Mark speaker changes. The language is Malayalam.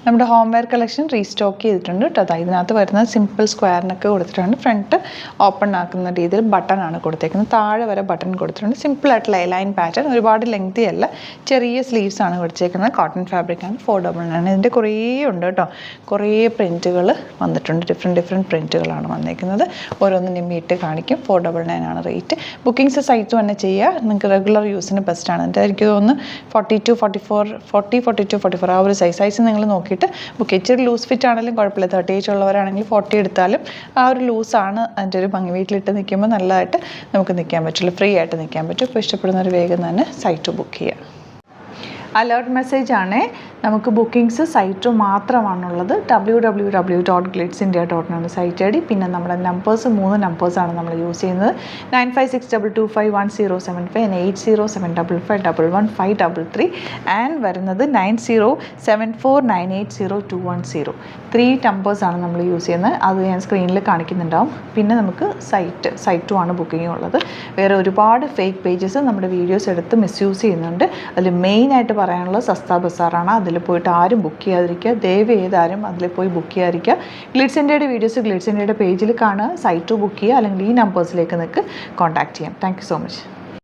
Speaker 1: നമ്മുടെ ഹോം വെയർ കളക്ഷൻ റീസ്റ്റോക്ക് ചെയ്തിട്ടുണ്ട് കേട്ടോ. അതായത് ഇതിനകത്ത് വരുന്നത് സിമ്പിൾ സ്ക്വയറിനൊക്കെ കൊടുത്തിട്ടുണ്ട്. ഫ്രണ്ട് ഓപ്പൺ ആക്കുന്ന രീതിയിൽ ബട്ടൺ ആണ് കൊടുത്തേക്കുന്നത്. താഴെ വരെ ബട്ടൺ കൊടുത്തിട്ടുണ്ട്. സിമ്പിൾ ആയിട്ടുള്ള ലൈൻ പാറ്റേൺ, ഒരുപാട് ലെങ്തി അല്ല, ചെറിയ സ്ലീവ്സ് ആണ് കൊടുത്തേക്കുന്നത്. കോട്ടൺ ഫാബ്രിക് ആണ്, 499. ഇതിൻ്റെ കുറേ ഉണ്ട് കേട്ടോ, കുറേ പ്രിൻറ്റുകൾ വന്നിട്ടുണ്ട്. ഡിഫറെൻറ്റ് പ്രിൻറ്റുകളാണ് വന്നേക്കുന്നത്. ഓരോന്നിനും ഇട്ട് കാണിക്കും. 499 ആണ് റേറ്റ്. ബുക്കിംഗ്സ് സൈറ്റ് തന്നെ ചെയ്യുക, നിങ്ങൾക്ക് റെഗുലർ യൂസിന് ബെസ്റ്റാണ്. എൻ്റെ എനിക്ക് തോന്നുന്നു 42, 44 ആ ഒരു സൈസ് നിങ്ങൾ നോക്കിയിട്ട് ബുക്ക്. ഇച്ചിരി ലൂസ് ഫിറ്റ് ആണെങ്കിലും കുഴപ്പമില്ല. 38 ഉള്ളവരാണെങ്കിൽ 40 എടുത്താലും ആ ഒരു ലൂസാണ് അതിൻ്റെ ഒരു ഭംഗി. വീട്ടിലിട്ട് നിൽക്കുമ്പോൾ നല്ലതായിട്ട് നമുക്ക് നിൽക്കാൻ പറ്റുള്ളൂ, ഫ്രീ ആയിട്ട് നിൽക്കാൻ പറ്റും. ഇപ്പോൾ ഇഷ്ടപ്പെടുന്നവർ വേഗം തന്നെ സൈറ്റ് ബുക്ക് ചെയ്യുക. അലേർട്ട് മെസ്സേജ് ആണ്, നമുക്ക് ബുക്കിംഗ്സ് സൈറ്റ് മാത്രമാണുള്ളത്. www.glitzindia.in ആണ് സൈറ്റ് ഐ ഡി. പിന്നെ നമ്മുടെ നമ്പേഴ്സ് 3 നമ്പേഴ്സാണ് നമ്മൾ യൂസ് ചെയ്യുന്നത്. 9562251075 and 8075551153 ആൻഡ് വരുന്നത് 9074980210. 3 നമ്പേഴ്സാണ് നമ്മൾ യൂസ് ചെയ്യുന്നത്. അത് ഞാൻ സ്ക്രീനിൽ കാണിക്കുന്നുണ്ടാവും. പിന്നെ നമുക്ക് സൈറ്റും ആണ് ബുക്കിംഗ് ഉള്ളത്. വേറെ ഒരുപാട് ഫേക്ക് പേജസ് നമ്മുടെ വീഡിയോസ് എടുത്ത് മിസ്യൂസ് ചെയ്യുന്നുണ്ട്. അതിൽ മെയിനായിട്ട് പറയാനുള്ളത് സസ്ത ബസാറാണ്. അതിൽ പോയിട്ട് ആരും ബുക്ക് ചെയ്യാതിരിക്കുക, ദയവ് ചെയ്താരും അതിൽ പോയി ബുക്ക് ചെയ്യാതിരിക്കുക. ഗ്ലിറ്റ്സ് ഇന്ത്യയുടെ വീഡിയോസ് ഗ്ലിറ്റ്സ് ഇന്ത്യയുടെ പേജിൽ കാണുക, സൈറ്റ് ബുക്ക് ചെയ്യുക, അല്ലെങ്കിൽ ഈ നമ്പേഴ്സിലേക്ക് നിങ്ങൾക്ക് കോൺടാക്ട് ചെയ്യാം. Thank you so much.